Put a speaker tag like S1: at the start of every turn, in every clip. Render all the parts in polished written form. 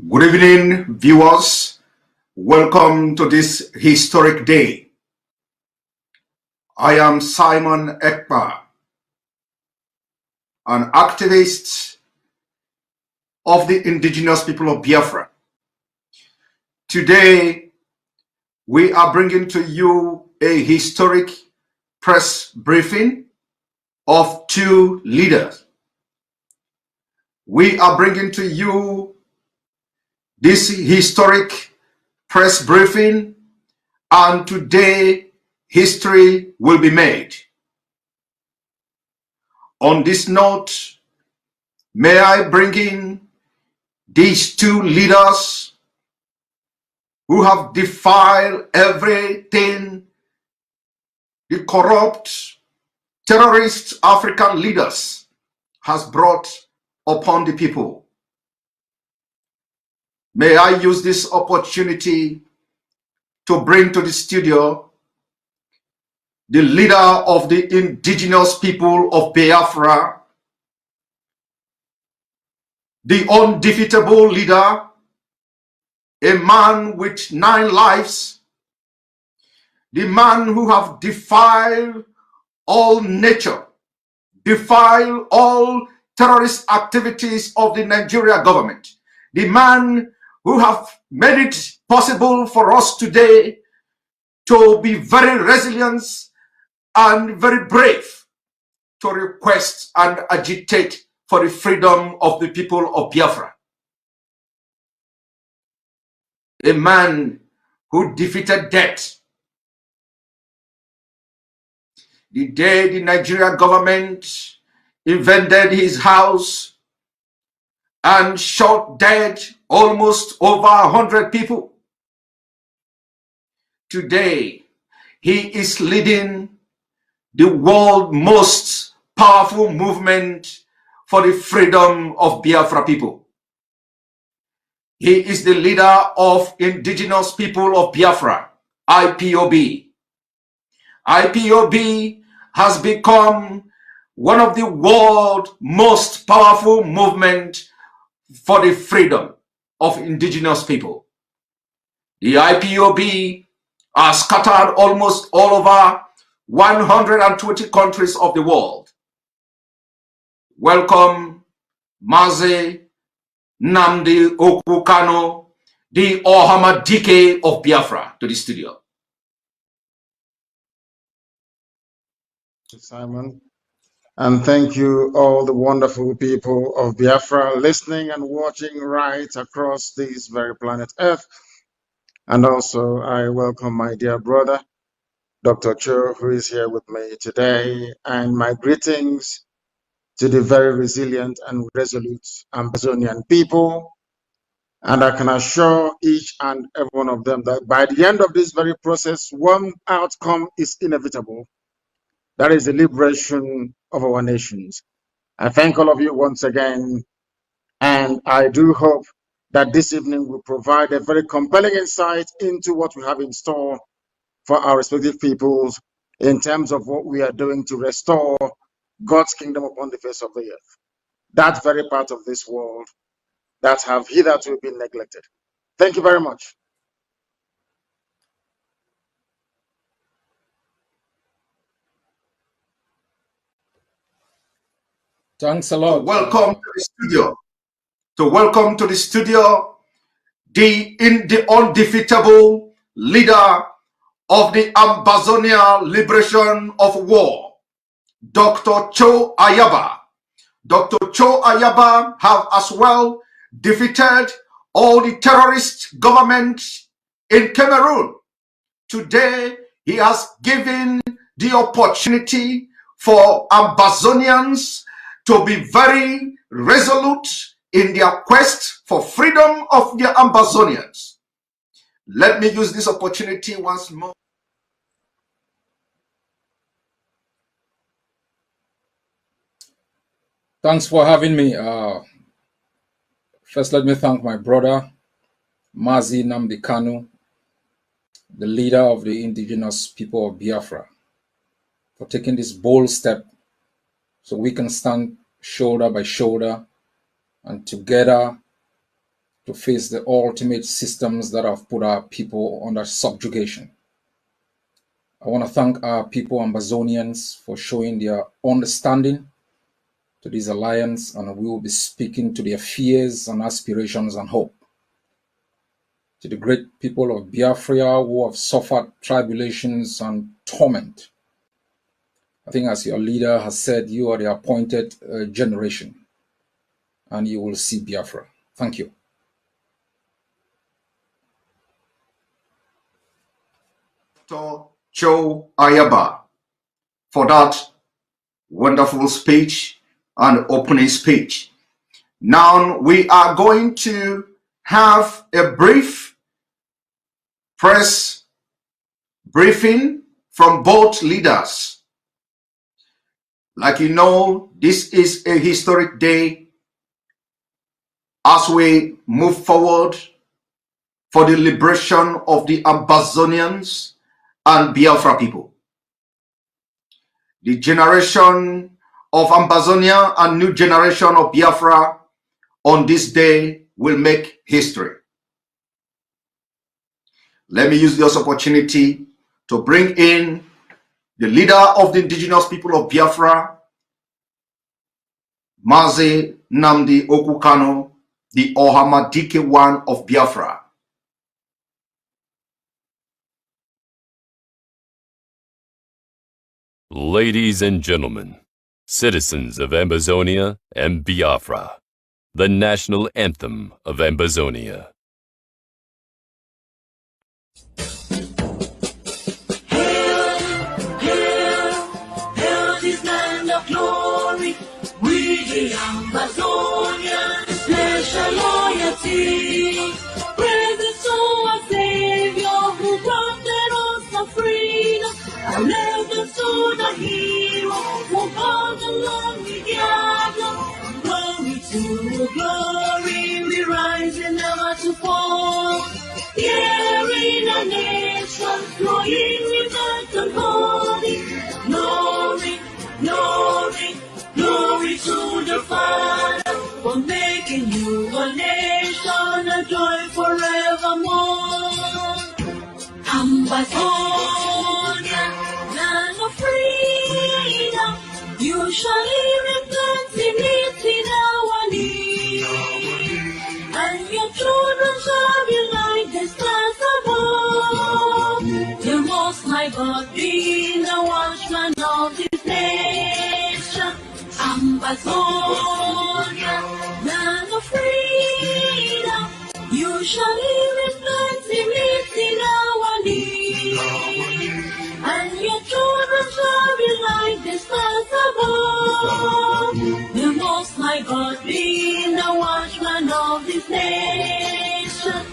S1: Good evening, viewers. Welcome to this historic day. I am Simon Ekpa, an activist of the indigenous people of Biafra. Today, we are bringing to you a historic press briefing of two leaders. We are bringing to you this historic press briefing, and today history will be made. On this note, may I bring in these two leaders who have defied everything the corrupt terrorist African leaders has brought upon the people. May I use this opportunity to bring to the studio the leader of the indigenous people of Biafra, the undefeatable leader, a man with 9 lives, the man who have defied all nature, defied all terrorist activities of the Nigeria government, the man who have made it possible for us today to be very resilient and very brave to request and agitate for the freedom of the people of Biafra. A man who defeated death. The day the Nigerian government invaded his house and shot dead almost over 100 people. Today, he is leading the world's most powerful movement for the freedom of Biafra people. He is the leader of Indigenous People of Biafra, IPOB. IPOB has become one of the world's most powerful movements for the freedom of indigenous people. The IPOB are scattered almost all over 120 countries of the world. Welcome, Mazi Nnamdi Kanu, the Ohamadike of Biafra, to the studio.
S2: Simon, and thank you all the wonderful people of Biafra listening and watching right across this very planet Earth. And also I welcome my dear brother, Dr. Cho, who is here with me today, and my greetings to the very resilient and resolute Ambazonian people. And I can assure each and every one of them that by the end of this very process, one outcome is inevitable. That is the liberation of our nations. I thank all of you once again, and I do hope that this evening will provide a very compelling insight into what we have in store for our respective peoples in terms of what we are doing to restore God's kingdom upon the face of the earth. That very part of this world that have hitherto been neglected. Thank you very much.
S3: Thanks a lot.
S1: Welcome to the studio. Welcome to the studio the undefeatable leader of the Ambazonia Liberation of War, Dr. Cho Ayaba. Dr. Cho Ayaba have as well defeated all the terrorist governments in Cameroon. Today, he has given the opportunity for Ambazonians to be very resolute in their quest for freedom of their Ambazonians. Let me use this opportunity once more.
S3: Thanks for having me. First, let me thank my brother, Mazi Nnamdi Kanu, the leader of the indigenous people of Biafra, for taking this bold step so we can stand shoulder by shoulder and together to face the ultimate systems that have put our people under subjugation. I want to thank our people Ambazonians for showing their understanding to this alliance, and we will be speaking to their fears and aspirations and hope. To the great people of Biafra who have suffered tribulations and torment, I think as your leader has said, you are the appointed generation, and you will see Biafra. Thank you.
S1: Dr. Joe Ayaba, for that wonderful speech and opening speech. Now we are going to have a brief press briefing from both leaders. Like you know, this is a historic day as we move forward for the liberation of the Ambazonians and Biafra people. The generation of Ambazonia and new generation of Biafra on this day will make history. Let me use this opportunity to bring in the leader of the indigenous people of Biafra, Mazi Nnamdi Kanu, the Ohamadike one of Biafra.
S4: Ladies and gentlemen, citizens of Ambazonia and Biafra, the national anthem of Ambazonia.
S5: Ambazonia, special loyalty. Praises to our Savior who granted us the freedom. Allegiance to the hero who fought along we gather. Glory to glory, we rise and never to fall. Here in a nation, flowing with earth and holy. Glory, glory, glory to the Father for making you a nation, a joy forevermore. Ambazonia, land of freedom, you shall live in plenty in our need, and your children shall be like the stars above. The Most High God be the watchman of this nation. Ambazonia, land of freedom, you shall live in plenty in our need, and your children shall be like the stars above. The Most High God be the watchman of this nation.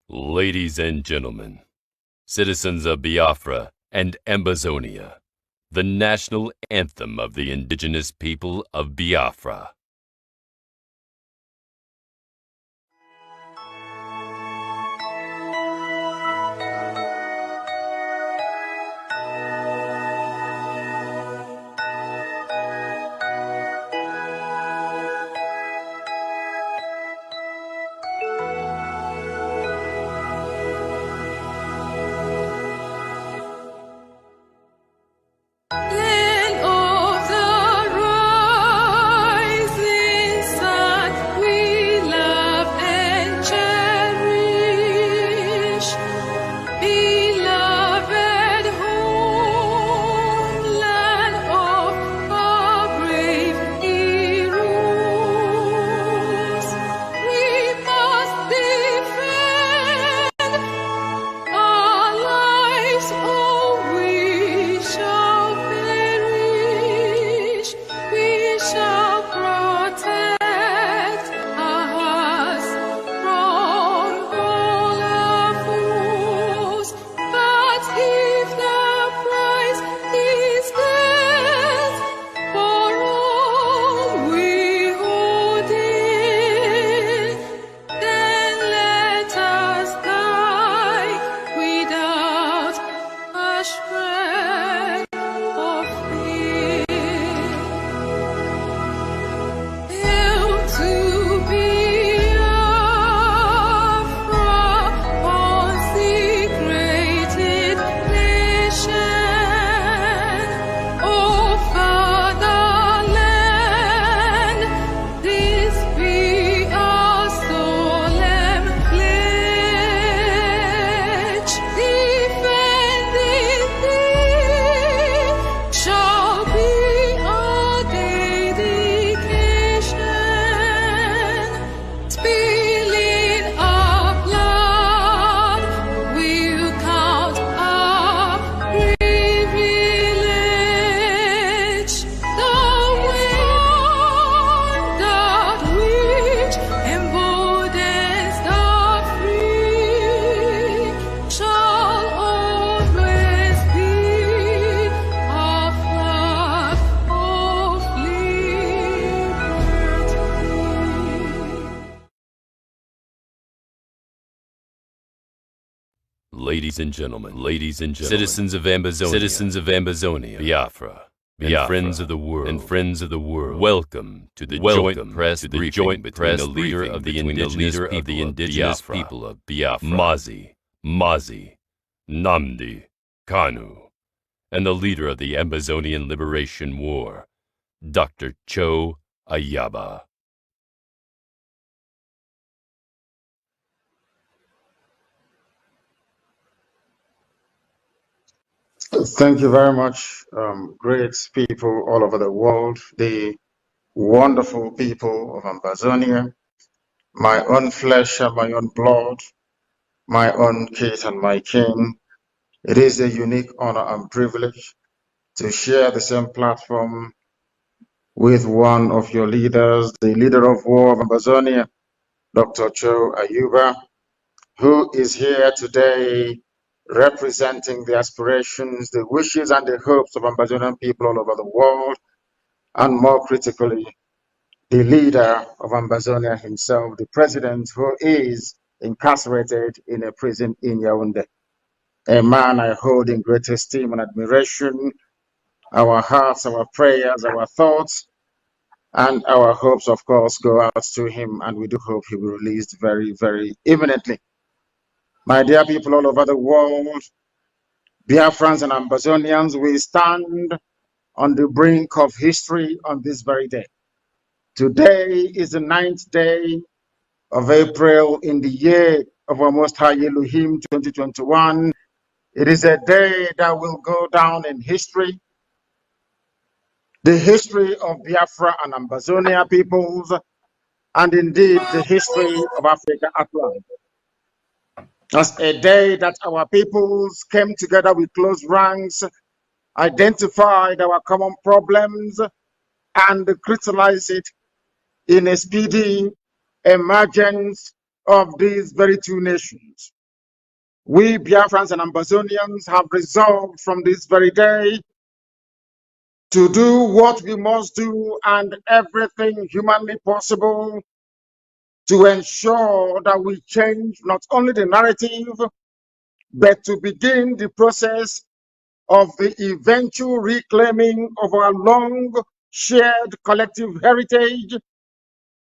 S4: Ladies and gentlemen, citizens of Biafra and Ambazonia, the national anthem of the indigenous people of Biafra.
S5: Land of the rising.
S4: ladies and gentlemen, citizens of Ambazonia, Biafra, and friends of the world, welcome to the joint press briefing between the leader of the indigenous people of Biafra, Mazi Nnamdi Kanu, and the leader of the Ambazonian Liberation War, Dr. Cho Ayaba.
S2: Thank you very much, great people all over the world, the wonderful people of Ambazonia, my own flesh and my own blood, my own kith and my kin. It is a unique honor and privilege to share the same platform with one of your leaders, the leader of war of Ambazonia, Dr. Cho Ayaba, who is here today representing the aspirations, the wishes, and the hopes of Ambazonian people all over the world, and more critically, the leader of Ambazonia himself, the president, who is incarcerated in a prison in Yaoundé. A man I hold in great esteem and admiration. Our hearts, our prayers, our thoughts, and our hopes, of course, go out to him, and we do hope he will be released very, very imminently. My dear people all over the world, Biafrans and Ambazonians, we stand on the brink of history on this very day. Today is the 9th day of April in the year of our Most High Elohim 2021. It is a day that will go down in history, the history of Biafra and Ambazonia peoples, and indeed the history of Africa at large. As a day that our peoples came together with close ranks, identified our common problems, and crystallized it in a speedy emergence of these very two nations. We Biafrans and Ambazonians have resolved from this very day to do what we must do and everything humanly possible to ensure that we change not only the narrative, but to begin the process of the eventual reclaiming of our long shared collective heritage,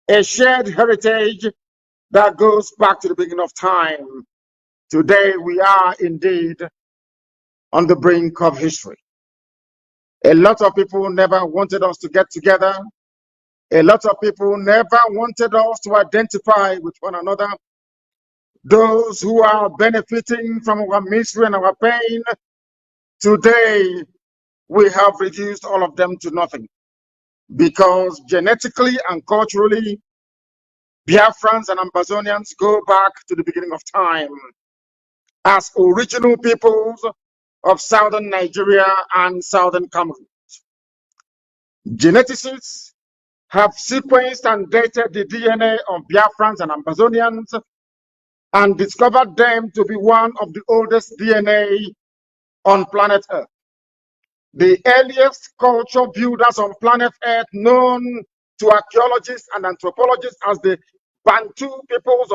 S2: a shared heritage that goes back to the beginning of time. Today we are indeed on the brink of history. A lot of people never wanted us to get together. A lot of people never wanted us to identify with one another. Those who are benefiting from our misery and our pain, today we have reduced all of them to nothing. Because genetically and culturally, Biafrans and Ambazonians go back to the beginning of time as original peoples of southern Nigeria and southern Cameroon. Geneticists have sequenced and dated the DNA of Biafrans and Ambazonians and discovered them to be one of the oldest DNA on planet Earth. The earliest culture builders on planet Earth, known to archaeologists and anthropologists as the Bantu peoples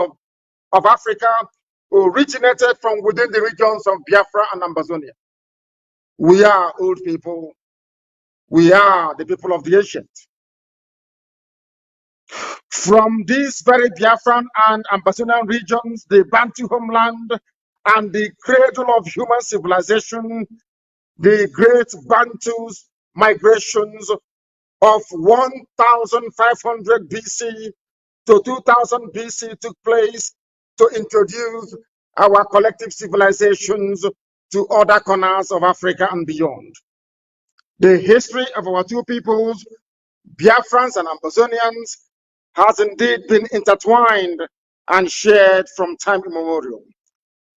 S2: of Africa, originated from within the regions of Biafra and Ambazonia. We are old people. We are the people of the ancient. From these very Biafran and Ambazonian regions, the Bantu homeland and the cradle of human civilization, the great Bantus migrations of 1500 BC to 2000 BC took place to introduce our collective civilizations to other corners of Africa and beyond. The history of our two peoples, Biafrans and Ambazonians, has indeed been intertwined and shared from time immemorial.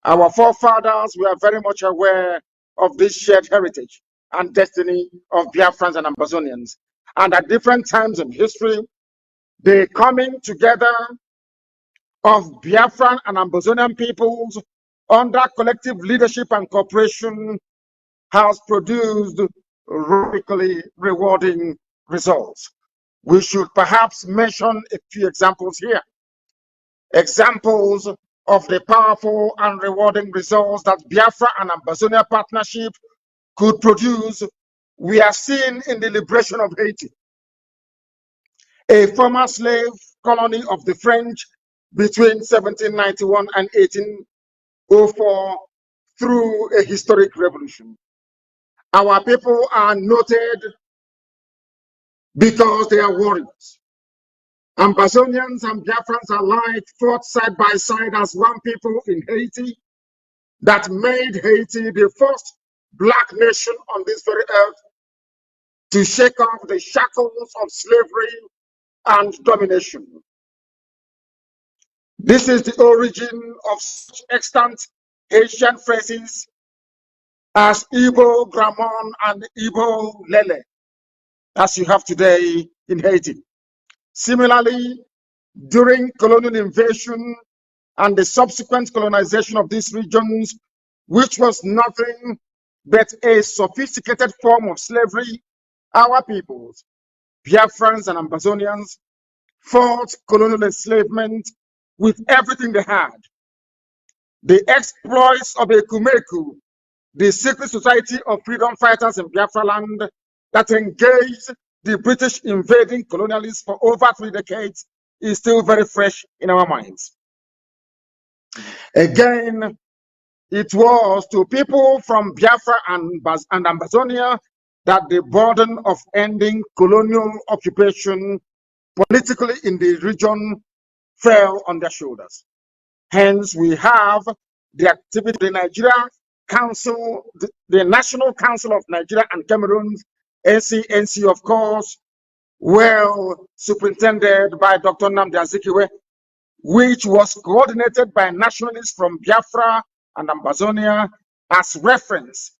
S2: Our forefathers were very much aware of this shared heritage and destiny of Biafrans and Ambazonians. And at different times in history, the coming together of Biafran and Ambazonian peoples under collective leadership and cooperation has produced radically rewarding results. We should perhaps mention a few examples here. Examples of the powerful and rewarding results that Biafra and Ambazonia partnership could produce, we are seeing in the liberation of Haiti, a former slave colony of the French between 1791 and 1804, through a historic revolution. Our people are noted because they are warriors. Ambazonians and Biafrans alike fought side by side as one people in Haiti that made Haiti the first black nation on this very earth to shake off the shackles of slavery and domination. This is the origin of such extant Haitian phrases as Igbo Gramon and Igbo Lele, as you have today in Haiti. Similarly, during colonial invasion and the subsequent colonization of these regions, which was nothing but a sophisticated form of slavery, our peoples, Biafrans and Ambazonians, fought colonial enslavement with everything they had. The exploits of Ekumeku, the secret society of freedom fighters in Biafra land that engaged the British invading colonialists for over 3 decades, is still very fresh in our minds. Again, it was to people from Biafra and Ambazonia that the burden of ending colonial occupation politically in the region fell on their shoulders. Hence, we have the activity of the Nigeria Council, the National Council of Nigeria and Cameroon, NCNC, of course, well superintended by Dr. Nnamdi Azikiwe, which was coordinated by nationalists from Biafra and Ambazonia as reference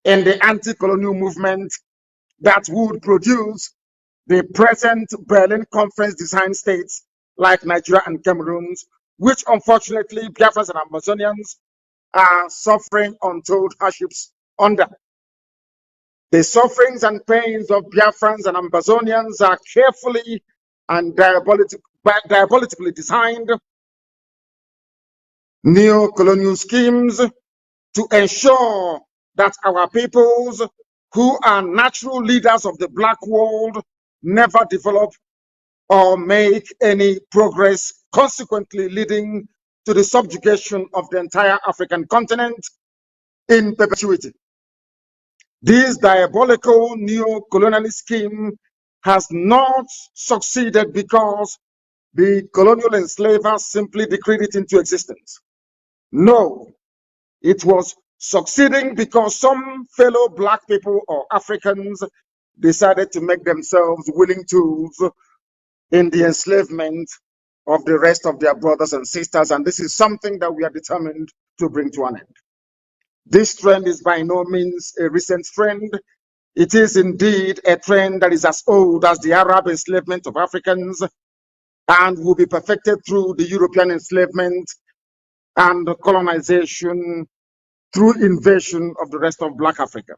S2: in the anti-colonial movement that would produce the present Berlin Conference design states like Nigeria and Cameroon, which unfortunately Biafrans and Amazonians are suffering untold hardships under. The sufferings and pains of Biafrans and Ambazonians are carefully and diabolically designed neo-colonial schemes to ensure that our peoples, who are natural leaders of the black world, never develop or make any progress, consequently leading to the subjugation of the entire African continent in perpetuity. This diabolical neo-colonialist scheme has not succeeded because the colonial enslavers simply decreed it into existence. No, it was succeeding because some fellow black people or Africans decided to make themselves willing tools in the enslavement of the rest of their brothers and sisters, and this is something that we are determined to bring to an end. This trend is by no means a recent trend. It is indeed a trend that is as old as the Arab enslavement of Africans and will be perfected through the European enslavement and colonization through invasion of the rest of Black Africa.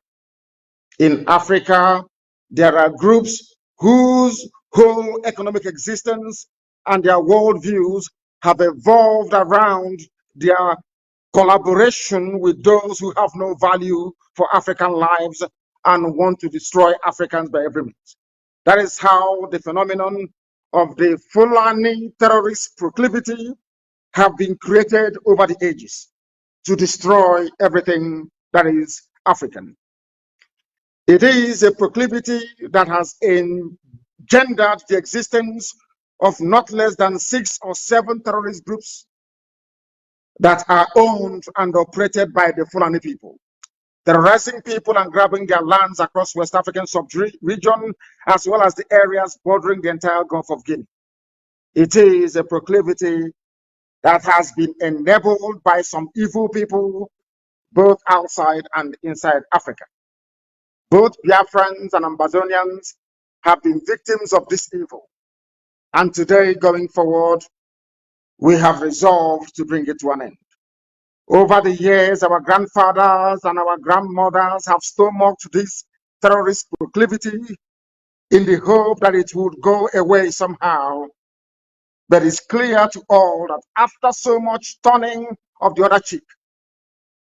S2: In Africa, there are groups whose whole economic existence and their worldviews have evolved around their collaboration with those who have no value for African lives and want to destroy Africans by every means. That is how the phenomenon of the Fulani terrorist proclivity have been created over the ages to destroy everything that is African. It is a proclivity that has engendered the existence of not less than 6 or 7 terrorist groups that are owned and operated by the Fulani people, terrorizing people and grabbing their lands across West African sub-region, as well as the areas bordering the entire Gulf of Guinea. It is a proclivity that has been enabled by some evil people, both outside and inside Africa. Both Biafrans and Ambazonians have been victims of this evil. And today, going forward, we have resolved to bring it to an end. Over the years, our grandfathers and our grandmothers have stomached this terrorist proclivity in the hope that it would go away somehow. But it's clear to all that after so much turning of the other cheek,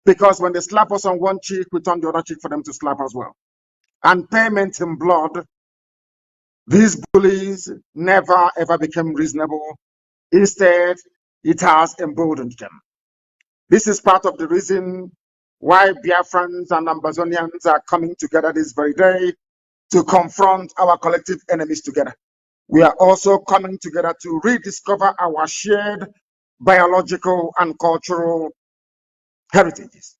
S2: because when they slap us on one cheek, we turn the other cheek for them to slap as well, and payment in blood, these bullies never ever became reasonable. Instead, it has emboldened them. This is part of the reason why Biafrans and Ambazonians are coming together this very day to confront our collective enemies together. We are also coming together to rediscover our shared biological and cultural heritages.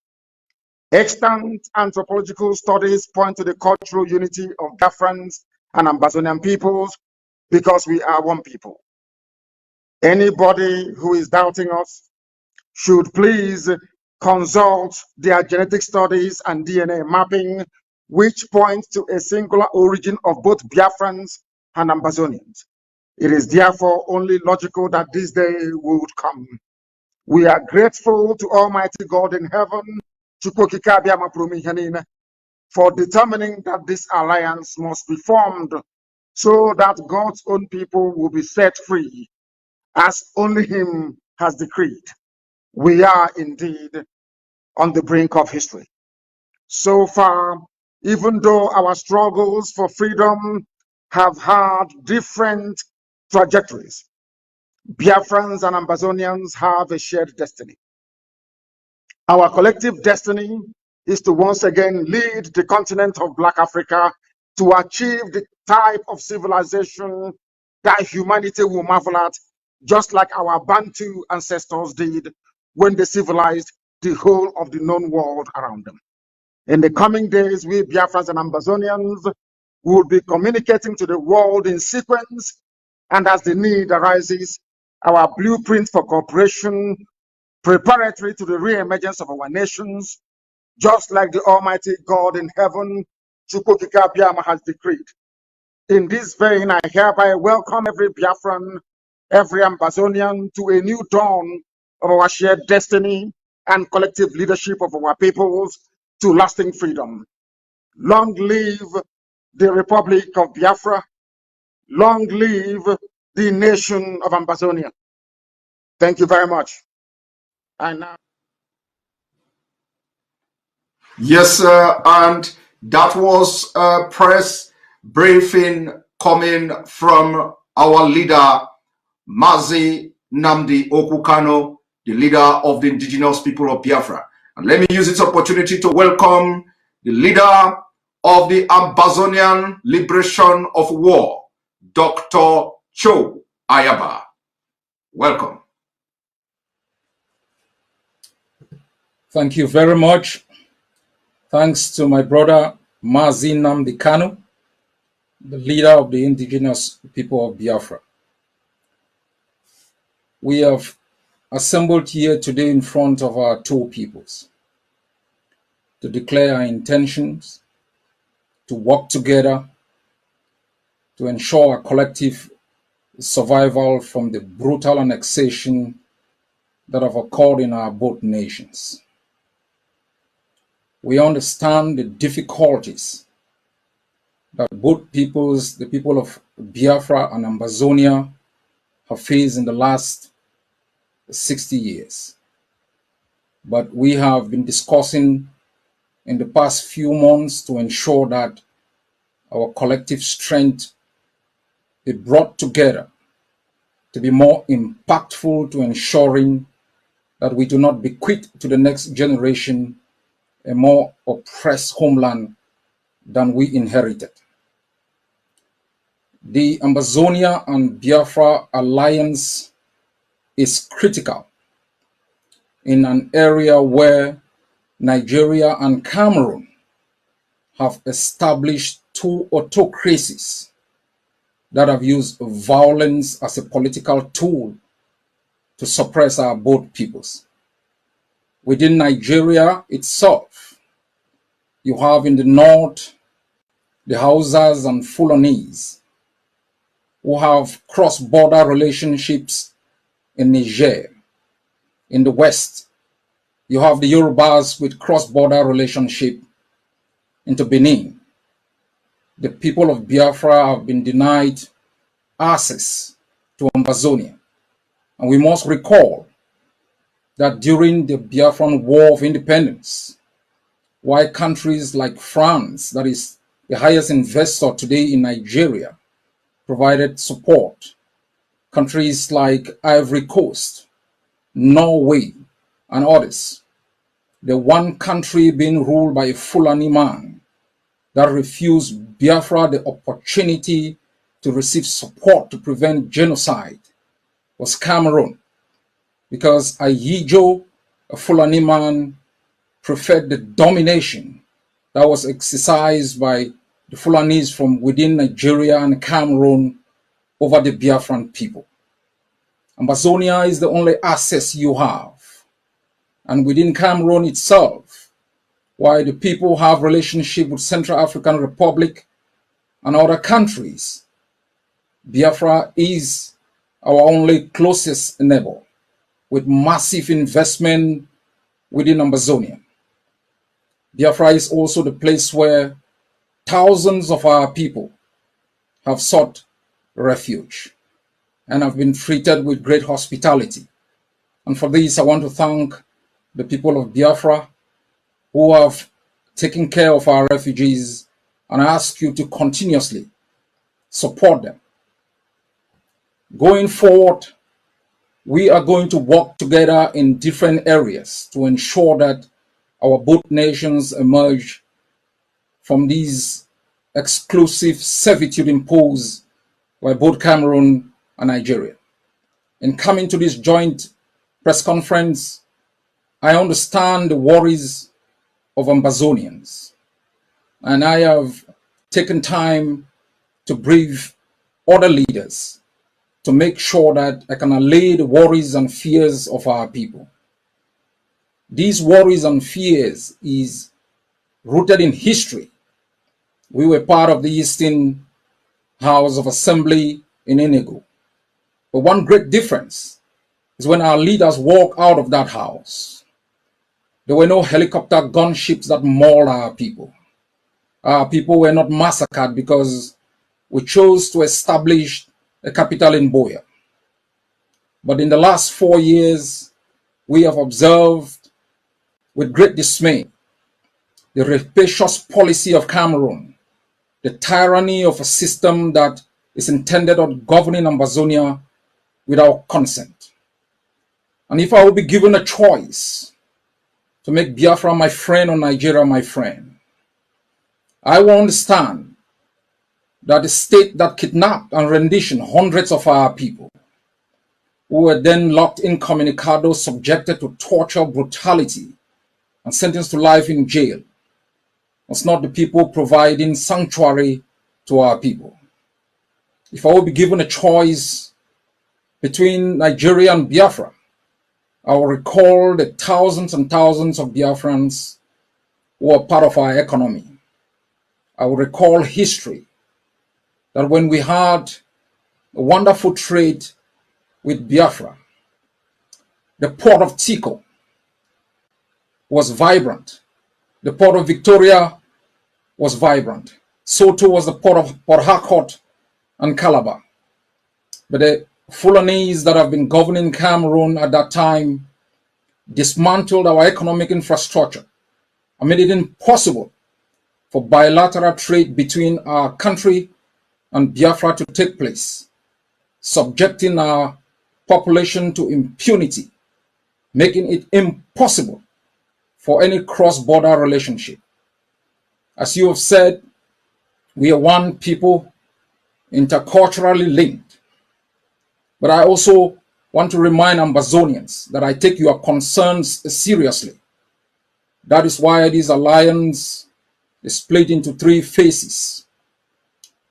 S2: Extant anthropological studies point to the cultural unity of Biafrans and Ambazonian peoples because we are one people. Anybody who is doubting us should please consult their genetic studies and DNA mapping, which point to a singular origin of both Biafrans and Ambazonians. It is therefore only logical that this day would come. We are grateful to Almighty God in heaven, for determining that this alliance must be formed so that God's own people will be set free, as only Him has decreed. We are indeed on the brink of history. So far, even though our struggles for freedom have had different trajectories, Biafrans and Ambazonians have a shared destiny. Our collective destiny is to once again lead the continent of Black Africa to achieve the type of civilization that humanity will marvel at, just like our Bantu ancestors did when they civilized the whole of the known world around them. In the coming days, we Biafrans and Ambazonians will be communicating to the world in sequence, and as the need arises, our blueprint for cooperation preparatory to the re-emergence of our nations, just like the Almighty God in heaven, Chukwukika Biama, has decreed. In this vein, I hereby welcome every Biafran, every Ambazonian to a new dawn of our shared destiny and collective leadership of our peoples to lasting freedom. Long live the Republic of Biafra. Long live the nation of Ambazonia. Thank you very much. And now.
S1: Yes, sir, and that was a press briefing coming from our leader, Mazi Nnamdi Kanu, the leader of the indigenous people of Biafra. And let me use this opportunity to welcome the leader of the Ambazonian Liberation of War, Dr. Cho Ayaba. Welcome.
S3: Thank you very much. Thanks to my brother Mazi Nnamdi Kanu, the leader of the indigenous people of Biafra. We have assembled here today in front of our two peoples to declare our intentions to work together to ensure our collective survival from the brutal annexation that have occurred in our both nations. We understand the difficulties that both peoples, the people of Biafra and Ambazonia, have faced in the last 60 years. But we have been discussing in the past few months to ensure that our collective strength is brought together to be more impactful to ensuring that we do not bequeath to the next generation a more oppressed homeland than we inherited. The Ambazonia and Biafra alliance is critical in an area where Nigeria and Cameroon have established two autocracies that have used violence as a political tool to suppress our both peoples. Within Nigeria itself, you have in the north the Hausas and Fulanese who have cross-border relationships in Niger. In the west, you have the Yorubas with cross-border relationship into Benin. The people of Biafra have been denied access to Ambazonia. And we must recall that during the Biafran War of Independence, while countries like France, that is the highest investor today in Nigeria, provided support, countries like Ivory Coast, Norway, and others, the one country being ruled by a Fulani man that refused Biafra the opportunity to receive support to prevent genocide was Cameroon, because Ayijo, a Fulani man, preferred the domination that was exercised by the Fulanis from within Nigeria and Cameroon over the Biafran people. Ambazonia is the only access you have. And within Cameroon itself, while the people have relationship with Central African Republic and other countries, Biafra is our only closest neighbor with massive investment within Ambazonia. Biafra is also the place where thousands of our people have sought refuge and have been treated with great hospitality. And for this, I want to thank the people of Biafra who have taken care of our refugees, and I ask you to continuously support them. Going forward, we are going to work together in different areas to ensure that our both nations emerge from these exclusive servitude imposed by both Cameroon and Nigeria. In coming to this joint press conference, I understand the worries of Ambazonians, and I have taken time to brief other leaders to make sure that I can allay the worries and fears of our people. These worries and fears is rooted in history. We were part of the Eastern House of Assembly in Enugu. But one great difference is when our leaders walk out of that house, there were no helicopter gunships that mauled our people. Our people were not massacred because we chose to establish a capital in Boya. But in the last 4 years, we have observed with great dismay the rapacious policy of Cameroon, the tyranny of a system that is intended on governing Ambazonia without consent. And if I will be given a choice to make Biafra my friend or Nigeria my friend, I will understand that the state that kidnapped and renditioned hundreds of our people, who were then locked incommunicado, subjected to torture, brutality, and sentenced to life in jail, was not the people providing sanctuary to our people. If I will be given a choice between Nigeria and Biafra, I will recall the thousands and thousands of Biafrans who are part of our economy. I will recall history, that when we had a wonderful trade with Biafra, the port of Tico was vibrant. The port of Victoria was vibrant. So too was the port of Port Harcourt and Calabar. But the Fulanis that have been governing Cameroon at that time dismantled our economic infrastructure and made it impossible for bilateral trade between our country and Biafra to take place, subjecting our population to impunity, making it impossible for any cross-border relationship. As you have said, we are one people, interculturally linked. But I also want to remind Ambazonians that I take your concerns seriously. That is why this alliance is split into 3 phases.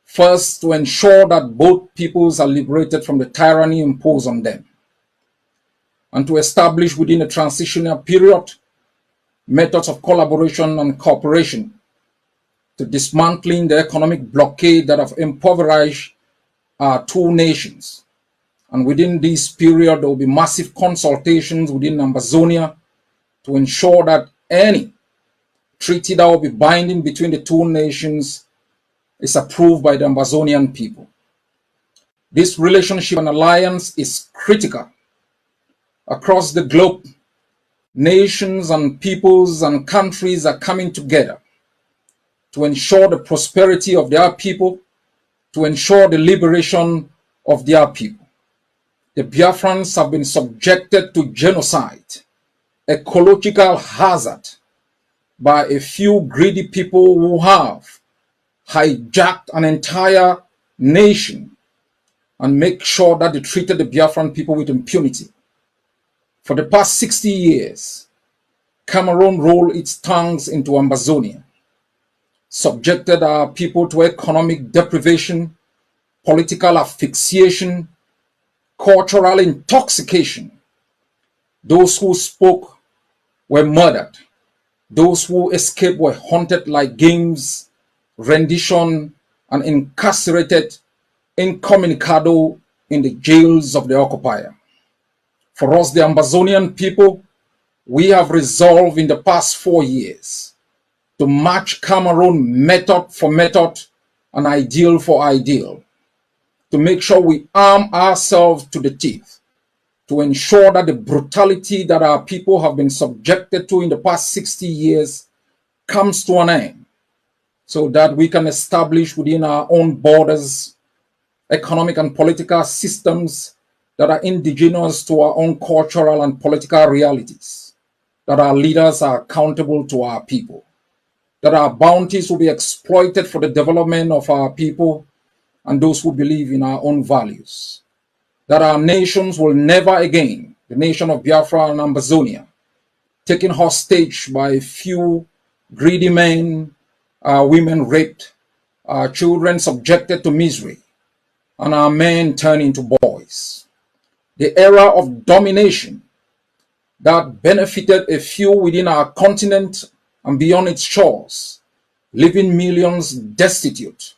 S3: First, to ensure that both peoples are liberated from the tyranny imposed on them, and to establish within a transitional period methods of collaboration and cooperation to dismantling the economic blockade that have impoverished our 2 nations. And within this period, there will be massive consultations within Ambazonia to ensure that any treaty that will be binding between the 2 nations is approved by the Ambazonian people. This relationship and alliance is critical across the globe, nations and peoples and countries are coming together to ensure the prosperity of their people, to ensure the liberation of their people. The Biafrans have been subjected to genocide, ecological hazard by a few greedy people who have hijacked an entire nation and make sure that they treated the Biafran people with impunity. For the past 60 years, Cameroon rolled its tongues into Ambazonia, subjected our people to economic deprivation, political asphyxiation, cultural intoxication. Those who spoke were murdered. Those who escaped were hunted like games, rendition, and incarcerated incommunicado in the jails of the occupier. For us, the Ambazonian people, we have resolved in the past 4 years to match Cameroon method for method and ideal for ideal, to make sure we arm ourselves to the teeth, to ensure that the brutality that our people have been subjected to in the past 60 years comes to an end, so that we can establish within our own borders economic and political systems that are indigenous to our own cultural and political realities, that our leaders are accountable to our people, that our bounties will be exploited for the development of our people and those who believe in our own values, that our nations will never again, the nation of Biafra and Ambazonia, taken hostage by a few greedy men, our women raped, our children subjected to misery, and our men turned into boys. The era of domination that benefited a few within our continent and beyond its shores, leaving millions destitute,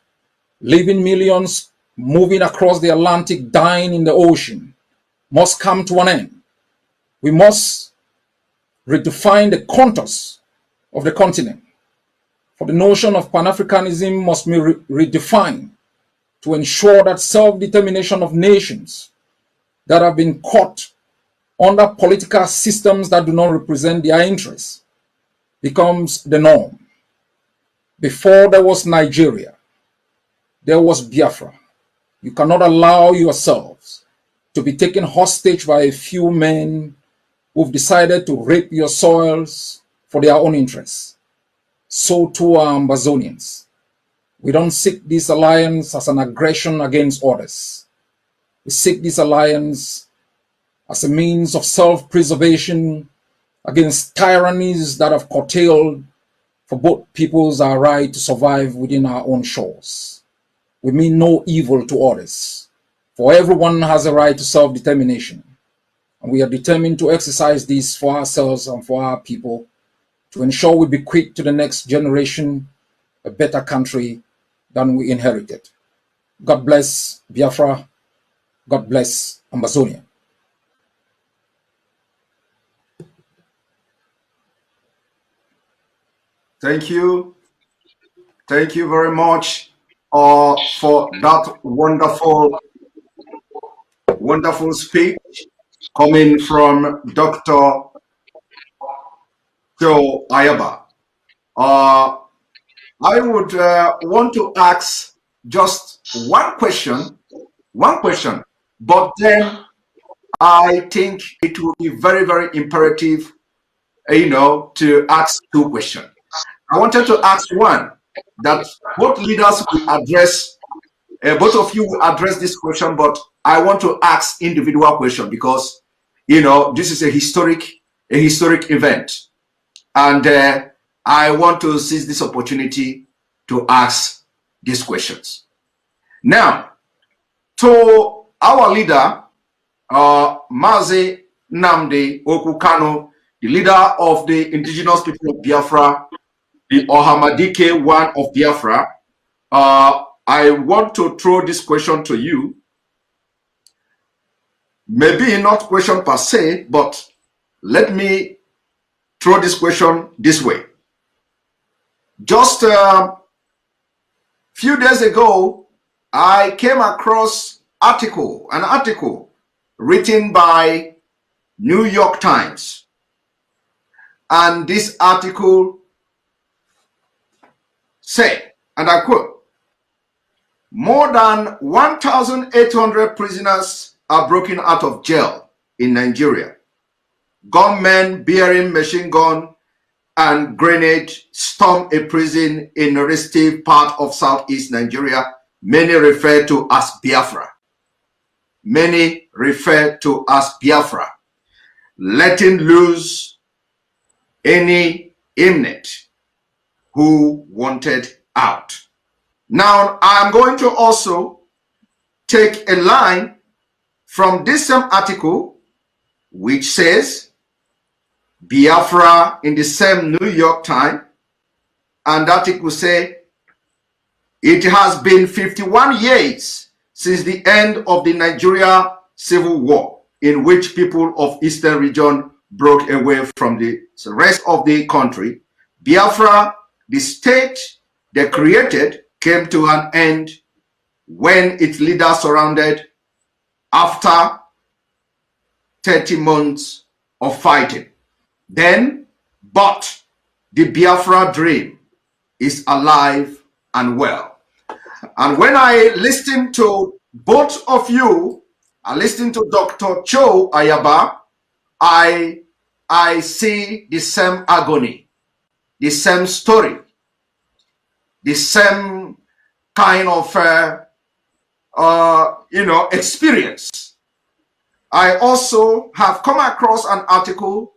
S3: leaving millions moving across the Atlantic, dying in the ocean, must come to an end. We must redefine the contours of the continent. For the notion of Pan-Africanism must be redefined to ensure that self-determination of nations that have been caught under political systems that do not represent their interests becomes the norm. Before there was Nigeria, there was Biafra. You cannot allow yourselves to be taken hostage by a few men who've decided to rape your soils for their own interests. So too are Ambazonians. We don't seek this alliance as an aggression against others. We seek this alliance as a means of self-preservation against tyrannies that have curtailed for both peoples our right to survive within our own shores. We mean no evil to others, for everyone has a right to self-determination, and we are determined to exercise this for ourselves and for our people to ensure we bequeath to the next generation a better country than we inherited. God bless Biafra. God bless Ambazonia.
S1: Thank you. Thank you very much for that wonderful speech coming from Dr. Joe Ayaba. I would want to ask just one question, but then I think it would be very, very imperative, to ask two questions. I wanted to ask one that both leaders will address, both of you will address this question, but I want to ask individual question because, this is a historic event. And I want to seize this opportunity to ask these questions. Now, to our leader, Mazi Nnamdi Kanu, the leader of the indigenous people of Biafra, the Ohamadike one of Biafra, I want to throw this question to you. Maybe not question per se, but let me throw this question this way. Just a few days ago, I came across an article written by New York Times. And this article said, and I quote, more than 1,800 prisoners are broken out of jail in Nigeria. Gunmen bearing machine gun and grenade storm a prison in a restive part of southeast Nigeria, many refer to as Biafra. Many refer to as Biafra, letting loose any inmate who wanted out. Now, I'm going to also take a line from this same article, which says Biafra in the same New York Times, and that article say it has been 51 years since the end of the Nigeria Civil War, in which people of Eastern region broke away from the rest of the country. Biafra, the state they created, came to an end when its leaders surrendered after 30 months of fighting. Then, but the Biafra dream is alive and well. And when I listen to both of you, I listen to Dr. Cho Ayaba, I see the same agony, the same story, the same kind of experience. I also have come across an article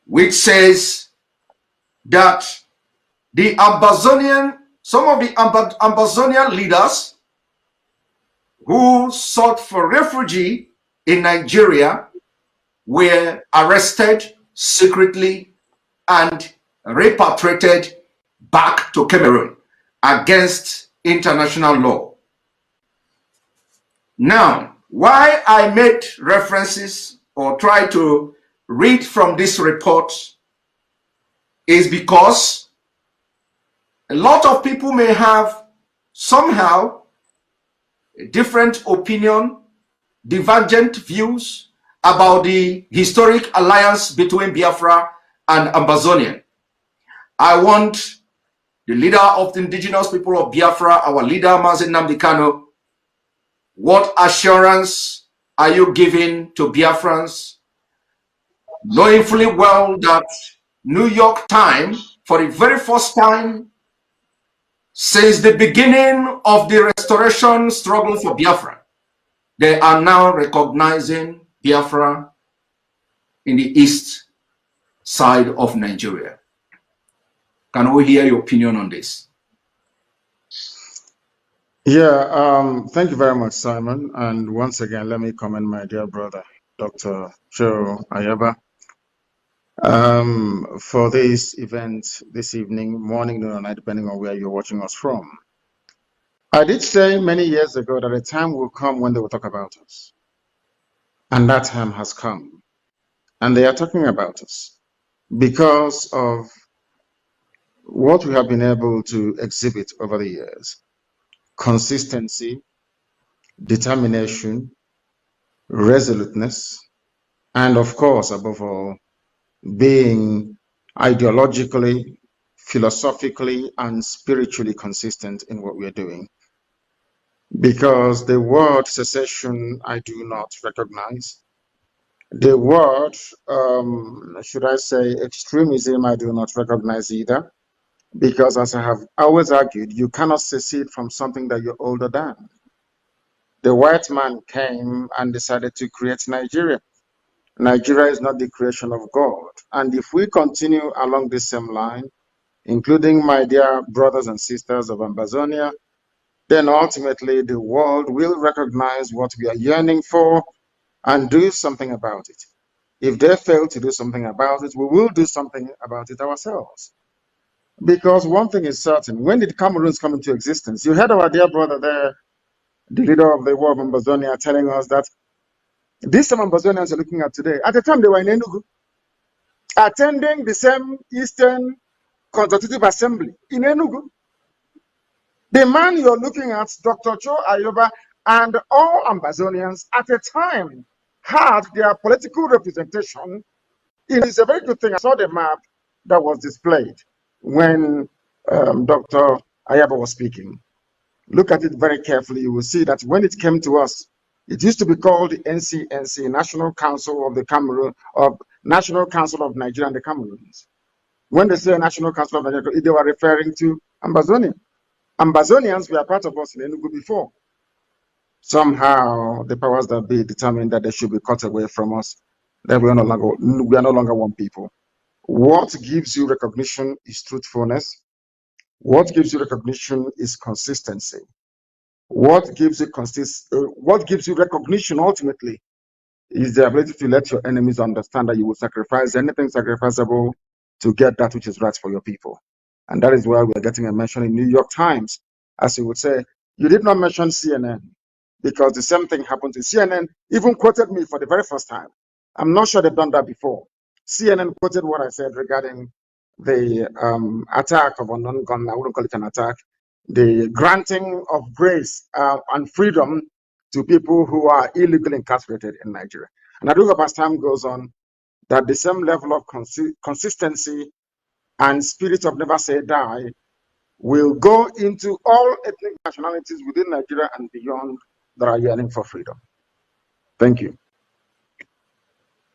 S1: which says that the Ambazonian, some of the Ambazonian leaders who sought for refuge in Nigeria were arrested secretly and repatriated back to Cameroon against international law. Now, why I made references or try to read from this report is because a lot of people may have somehow a different opinion, divergent views about the historic alliance between Biafra and Ambazonia. I want the leader of the indigenous people of Biafra, our leader Mazi Nnamdi Kanu, what assurance are you giving to Biafrans, knowing fully well that New York Times, for the very first time since the beginning of the restoration struggle for Biafra, they are now recognizing Biafra in the east side of Nigeria. Can we hear your opinion on this?
S2: Yeah, thank you very much, Simon. And once again, let me commend my dear brother, Dr. Joe Ayaba, for this event this evening, morning, noon, or night, depending on where you're watching us from. I did say many years ago that a time will come when they will talk about us. And that time has come. And they are talking about us because of what we have been able to exhibit over the years. Consistency, determination, resoluteness, and of course, above all, being ideologically, philosophically, and spiritually consistent in what we are doing. Because the word secession, I do not recognize. The word, should I say, extremism, I do not recognize either. Because as I have always argued, you cannot secede from something that you're older than. The white man came and decided to create Nigeria. Nigeria is not the creation of God. And if we continue along this same line, including my dear brothers and sisters of Ambazonia, then ultimately the world will recognize what we are yearning for and do something about it. If they fail to do something about it, we will do something about it ourselves. Because one thing is certain, when did Cameroons come into existence? You heard our dear brother there, the leader of the war of Ambazonia, telling us that these same Ambazonians are looking at today. At the time, they were in Enugu, attending the same Eastern Constitutive Assembly in Enugu. The man you're looking at, Dr. Cho Ayaba, and all Ambazonians at a time had their political representation. It is a very good thing. I saw the map that was displayed when Dr. Ayaba was speaking. Look at it very carefully. You will see that when it came to us, it used to be called the NCNC, National Council of the Cameroon, of National Council of Nigeria and the Cameroons. When they say National Council of Nigeria, they were referring to Ambazonia. Ambazonians were part of us in Enugu before. Somehow, the powers that be determined that they should be cut away from us, that we are no longer one people. What gives you recognition is truthfulness. What gives you recognition is consistency. What gives you recognition ultimately is the ability to let your enemies understand that you will sacrifice anything sacrificable to get that which is right for your people. And that is why we are getting a mention in New York Times. As you would say, you did not mention CNN, because the same thing happened to CNN, even quoted me for the very first time. I'm not sure they've done that before. CNN quoted what I said regarding the attack of unknown gunmen. I wouldn't call it an attack. The granting of grace and freedom to people who are illegally incarcerated in Nigeria. And I do hope as time goes on, that the same level of consistency and spirit of never say die will go into all ethnic nationalities within Nigeria and beyond that are yearning for freedom. Thank you.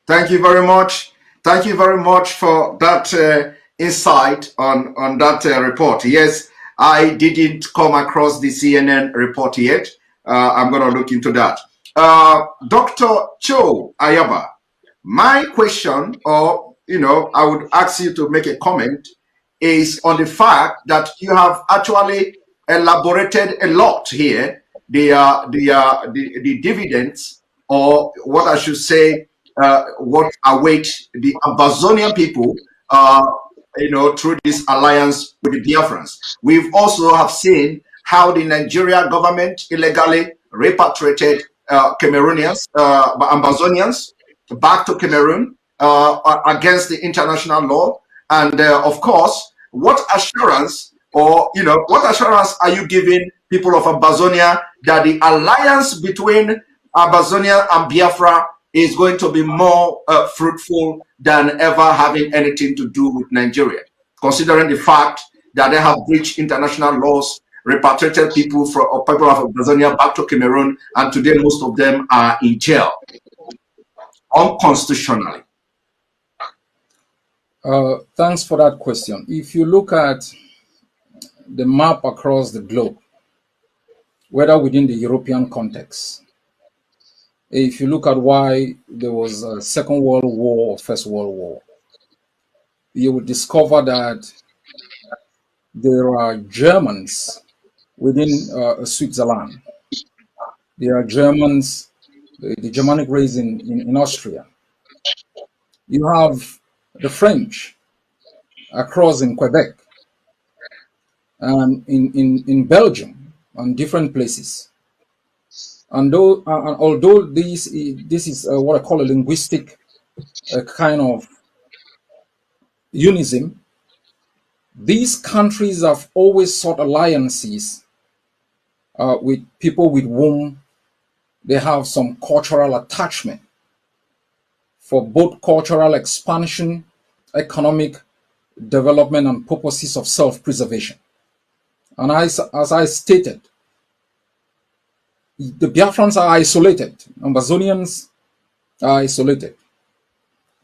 S1: Thank you very much. Thank you very much for that insight on that report. Yes, I didn't come across the CNN report yet. I'm going to look into that. Dr. Cho Ayaba, my question, or, I would ask you to make a comment, is on the fact that you have actually elaborated a lot here, the dividends, or what I should say, what await the Ambazonian people, through this alliance with the Biafrans. We've also have seen how the Nigeria government illegally repatriated Cameroonians, Ambazonians, back to Cameroon against the international law. And of course, what assurance are you giving people of Ambazonia that the alliance between Ambazonia and Biafra is going to be more fruitful than ever having anything to do with Nigeria, considering the fact that they have breached international laws, repatriated people of Ambazonia back to Cameroon, and today most of them are in jail unconstitutionally?
S3: Thanks for that question. If you look at the map across the globe, whether within the European context, if you look at why there was a Second World War or First World War, you will discover that there are Germans within Switzerland. There are Germans, the Germanic race in Austria. You have the French across in Quebec and in Belgium and different places. And although this is what I call a linguistic kind of unism, these countries have always sought alliances with people with whom they have some cultural attachment for both cultural expansion, economic development, and purposes of self-preservation. And as I stated, the Biafrans are isolated. Ambazonians are isolated.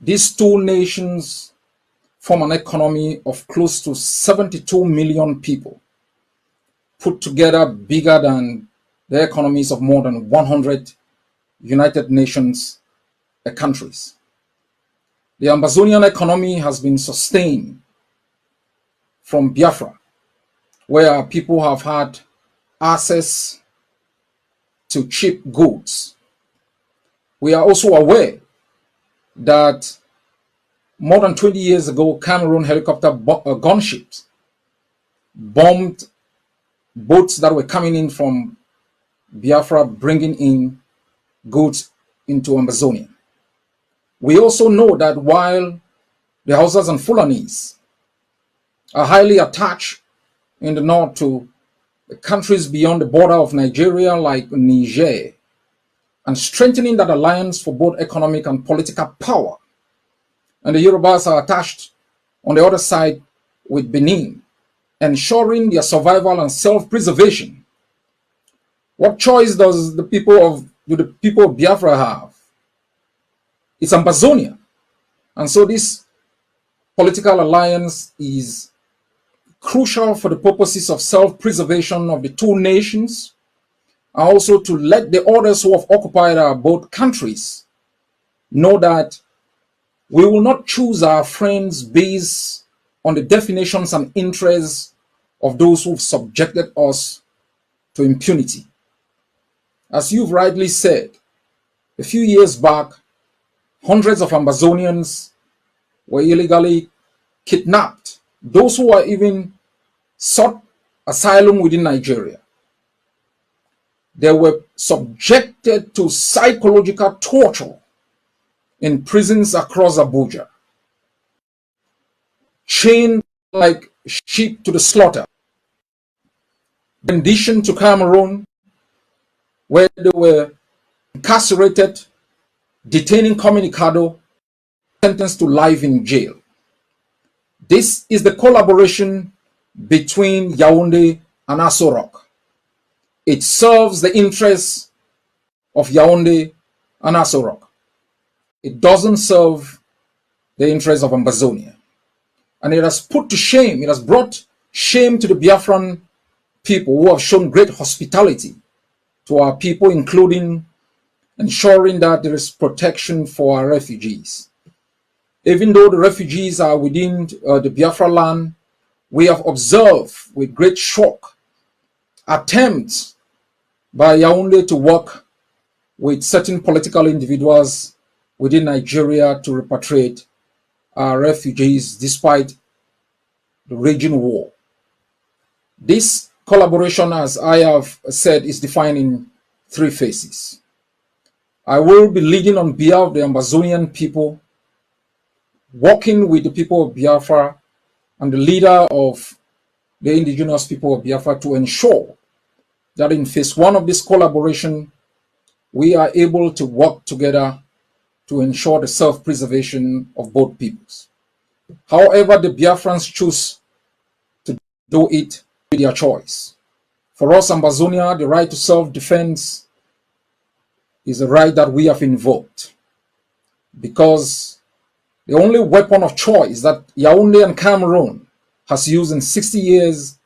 S3: These two nations form an economy of close to 72 million people, put together bigger than the economies of more than 100 United Nations countries. The Ambazonian economy has been sustained from Biafra, where people have had access to cheap goods. We are also aware that more than 20 years ago, Cameroon helicopter gunships bombed boats that were coming in from Biafra, bringing in goods into Ambazonia. We also know that while the Hausas and Fulanis are highly attached in the north to the countries beyond the border of Nigeria, like Niger, and strengthening that alliance for both economic and political power. And the Yorubas are attached on the other side with Benin, ensuring their survival and self-preservation. What choice does the people of Biafra have? It's Ambazonia. And so this political alliance is crucial for the purposes of self-preservation of the two nations, and also to let the others who have occupied our both countries know that we will not choose our friends based on the definitions and interests of those who've subjected us to impunity. As you've rightly said, a few years back, hundreds of Ambazonians were illegally kidnapped. Those who were even sought asylum within Nigeria. They were subjected to psychological torture in prisons across Abuja, chained like sheep to the slaughter. Rendition to Cameroon, where they were incarcerated, detaining communicado, sentenced to life in jail. This is the collaboration between Yaoundé and Aso Rock. It serves the interests of Yaoundé and Aso Rock. It doesn't serve the interests of Ambazonia. And it has put to shame, it has brought shame to the Biafran people who have shown great hospitality to our people, including ensuring that there is protection for our refugees. Even though the refugees are within the Biafra land, we have observed with great shock attempts by Yaoundé to work with certain political individuals within Nigeria to repatriate our refugees despite the raging war. This collaboration, as I have said, is defined in three phases. I will be leading on behalf of the Ambazonian people, working with the people of Biafra and the leader of the indigenous people of Biafra to ensure that in phase one of this collaboration, we are able to work together to ensure the self-preservation of both peoples. However, the Biafrans choose to do it with their choice. For us, Ambazonia, the right to self-defense is a right that we have invoked, because the only weapon of choice that Yaoundé and Cameroon has used in 60 years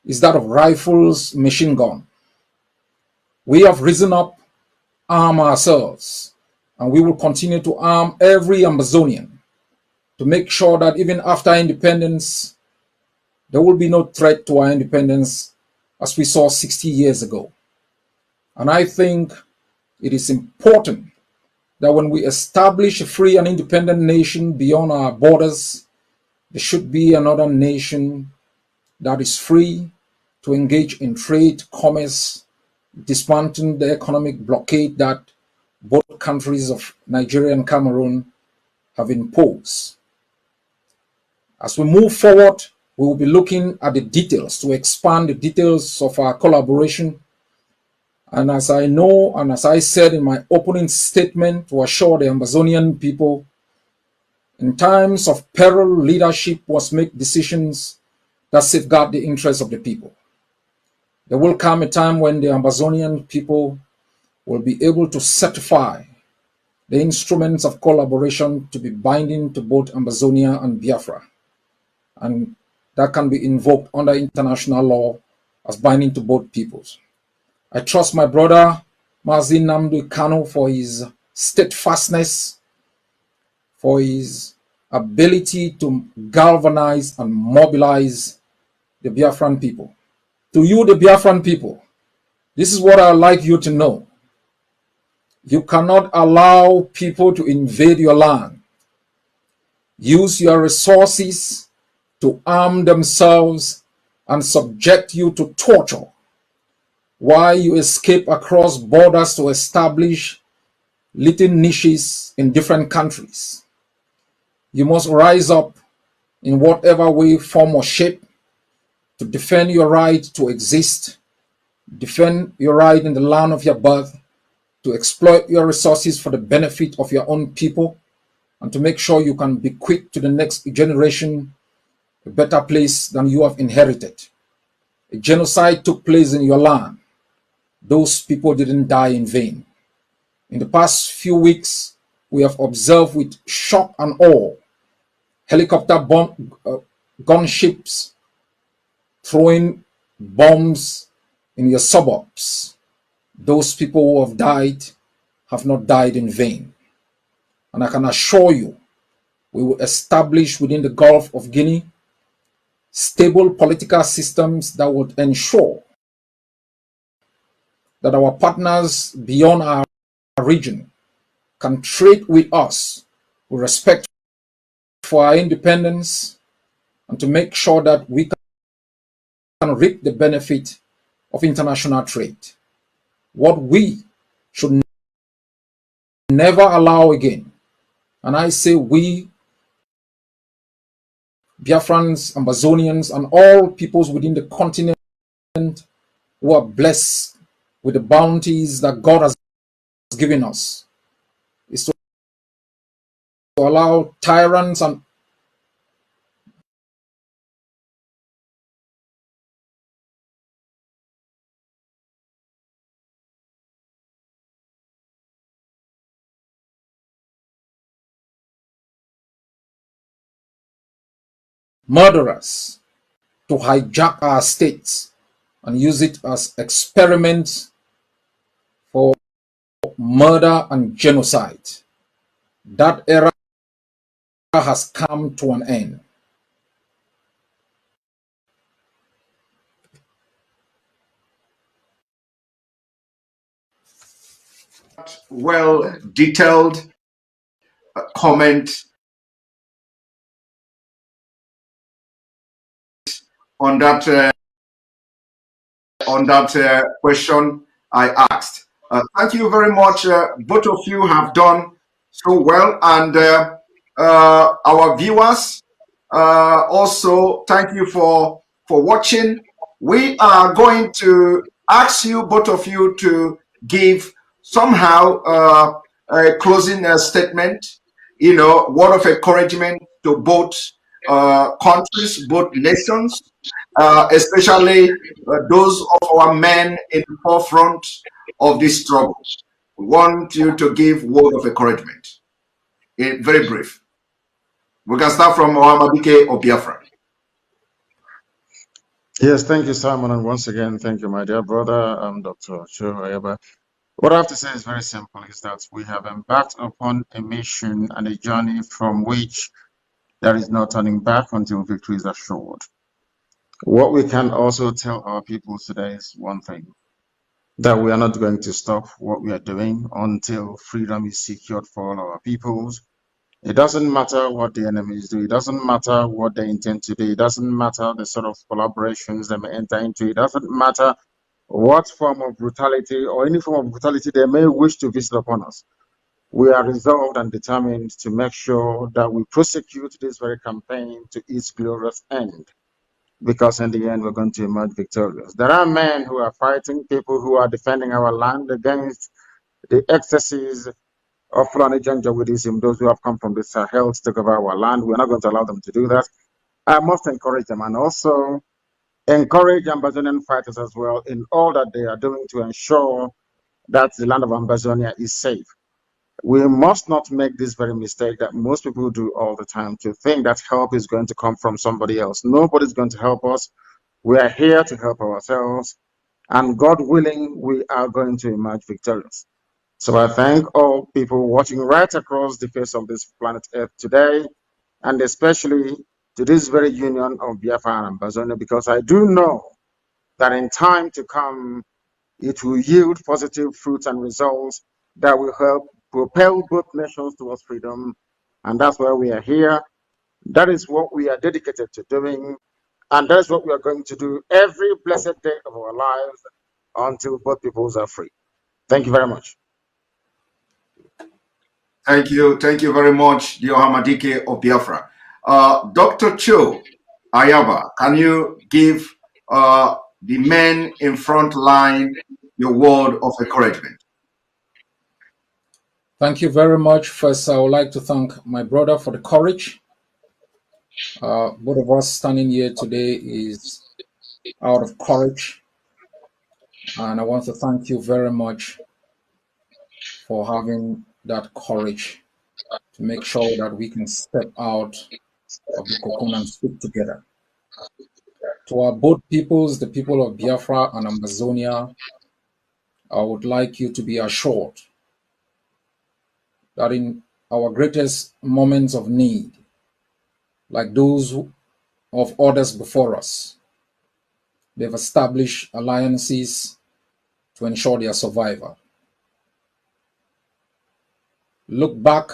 S3: is that of rifles, machine gun. We have risen up, armed ourselves, and we will continue to arm every Ambazonian to make sure that even after independence, there will be no threat to our independence as we saw 60 years ago. And I think it is important that when we establish a free and independent nation beyond our borders, there should be another nation that is free to engage in trade, commerce, dismantling the economic blockade that both countries of Nigeria and Cameroon have imposed. As we move forward, we will be looking at the details to expand the details of our collaboration. And as I know, and as I said in my opening statement, to assure the Ambazonian people, in times of peril, leadership must make decisions that safeguard the interests of the people. There will come a time when the Ambazonian people will be able to certify the instruments of collaboration to be binding to both Ambazonia and Biafra. And that can be invoked under international law as binding to both peoples. I trust my brother Mazi Nnamdi Kanu for his steadfastness, for his ability to galvanize and mobilize the Biafran people. To you, the Biafran people, this is what I'd like you to know. You cannot allow people to invade your land, use your resources to arm themselves and subject you to torture while you escape across borders to establish little niches in different countries. You must rise up in whatever way, form, or shape to defend your right to exist, defend your right in the land of your birth, to exploit your resources for the benefit of your own people, and to make sure you can bequeath to the next generation a better place than you have inherited. A genocide took place in your land. Those people didn't die in vain. In the past few weeks, we have observed with shock and awe helicopter gunships throwing bombs in your suburbs. Those people who have died have not died in vain. And I can assure you, we will establish within the Gulf of Guinea stable political systems that would ensure that our partners beyond our region can trade with us with respect for our independence, and to make sure that we can reap the benefit of international trade. What we should never allow again, and I say we, Biafrans, Ambazonians, and all peoples within the continent who are blessed with the bounties that God has given us, is to allow tyrants and murderers to hijack our states and use it as experiments for murder and genocide. That era has come to an end.
S1: Well detailed comment on that question I asked. Thank you very much. Both of you have done so well, and our viewers also thank you for watching. We are going to ask you, both of you, to give somehow a closing statement, word of encouragement to both countries, both nations, especially those of our men in the forefront of this struggle. We want you to give word of encouragement. Very brief. We can start from Mohamadike or Biafra.
S2: Yes, thank you, Simon. And once again, thank you, my dear brother, Dr. Cho Ayaba. What I have to say is very simple, is that we have embarked upon a mission and a journey from which there is no turning back until victory is assured. What we can also tell our people today is one thing, that we are not going to stop what we are doing until freedom is secured for all our peoples. It doesn't matter what the enemies do. It doesn't matter what they intend to do. It doesn't matter the sort of collaborations they may enter into. It doesn't matter what form of brutality or any form of brutality they may wish to visit upon us. We are resolved and determined to make sure that we prosecute this very campaign to its glorious end, because in the end, we're going to emerge victorious. There are men who are fighting, people who are defending our land against the excesses of Fulani Janjaweedism, those who have come from the Sahel to take over our land. We're not going to allow them to do that. I must encourage them, and also encourage Ambazonian fighters as well in all that they are doing to ensure that the land of Ambazonia is safe. We must not make this very mistake that most people do all the time, to think that help is going to come from somebody else. Nobody's going to help us. We are here to help ourselves, and God willing, we are going to emerge victorious. So I thank all people watching right across the face of this planet Earth today, and especially to this very union of Biafra and Ambazonia, because I do know that in time to come, it will yield positive fruits and results that will help propel both nations towards freedom. And that's why we are here. That is what we are dedicated to doing. And that is what we are going to do every blessed day of our lives until both peoples are free. Thank you very much.
S1: Thank you very much, Diohamadike of Biafra. Dr. Cho Ayaba, can you give the men in front line your word of encouragement?
S3: Thank you very much. First, I would like to thank my brother for the courage. Both of us standing here today is out of courage. And I want to thank you very much for having that courage to make sure that we can step out of the cocoon and speak together. To our both peoples, the people of Biafra and Ambazonia, I would like you to be assured that in our greatest moments of need, like those of others before us, they've established alliances to ensure their survival. Look back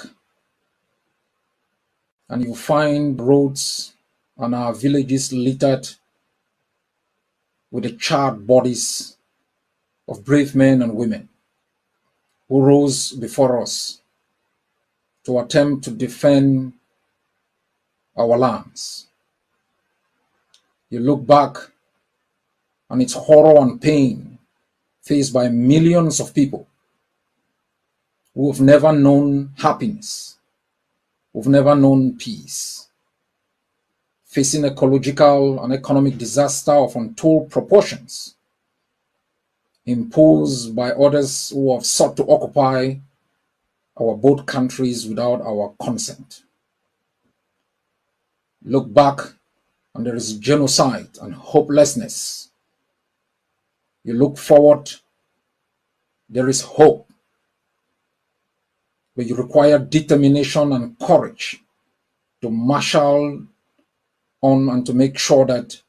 S3: and you find roads and our villages littered with the charred bodies of brave men and women who rose before us to attempt to defend our lands. You look back and it's horror and pain faced by millions of people who have never known happiness, who've never known peace, facing ecological and economic disaster of untold proportions, imposed by others who have sought to occupy our both countries without our consent. Look back and there is genocide and hopelessness. You look forward, there is hope, but you require determination and courage to marshal on and to make sure that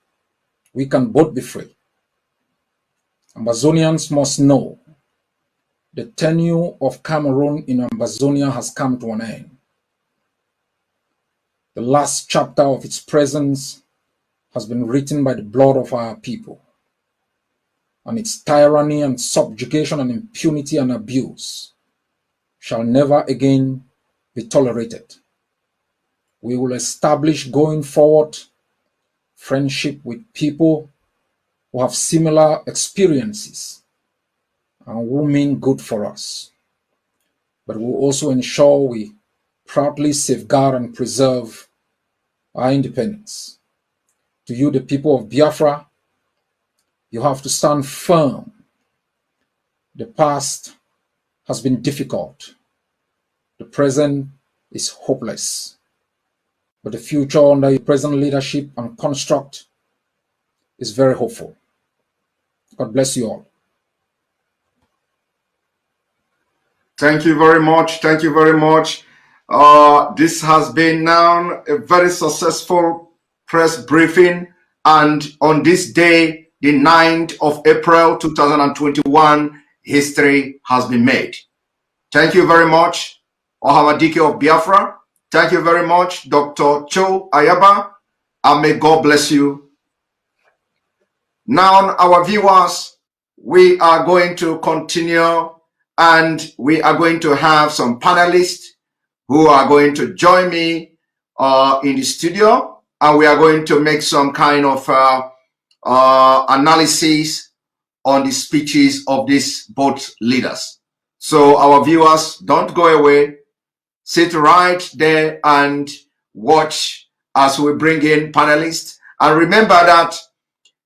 S3: we can both be free. Ambazonians must know the tenure of Cameroon in Ambazonia has come to an end. The last chapter of its presence has been written by the blood of our people, and its tyranny and subjugation and impunity and abuse shall never again be tolerated. We will establish going forward friendship with people who have similar experiences and who mean good for us. But we'll also ensure we proudly safeguard and preserve our independence. To you, the people of Biafra, you have to stand firm. The past has been difficult. The present is hopeless. But the future under your present leadership and construct is very hopeful. God bless you all.
S1: Thank you very much. Thank you very much. This has been now a very successful press briefing. And on this day, the 9th of April, 2021, history has been made. Thank you very much, Ohamadike of Biafra. Thank you very much, Dr. Cho Ayaba. And may God bless you. Now, our viewers, we are going to continue and we are going to have some panelists who are going to join me in the studio, and we are going to make some kind of analysis on the speeches of these both leaders. So our viewers, don't go away. Sit right there and watch as we bring in panelists. And remember that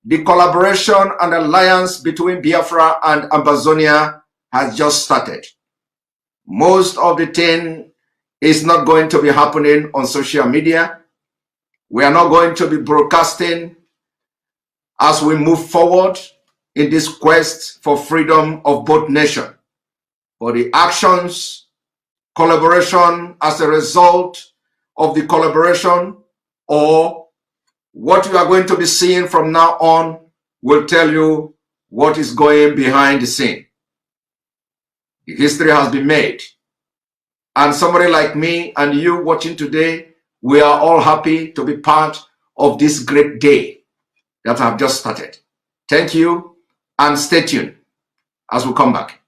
S1: the collaboration and alliance between Biafra and Ambazonia has just started. Most of the thing is not going to be happening on social media. We are not going to be broadcasting as we move forward in this quest for freedom of both nations. But the actions, collaboration as a result of the collaboration, or what you are going to be seeing from now on will tell you what is going behind the scene. The history has been made. And somebody like me and you watching today, we are all happy to be part of this great day that have just started. Thank you and stay tuned as we come back.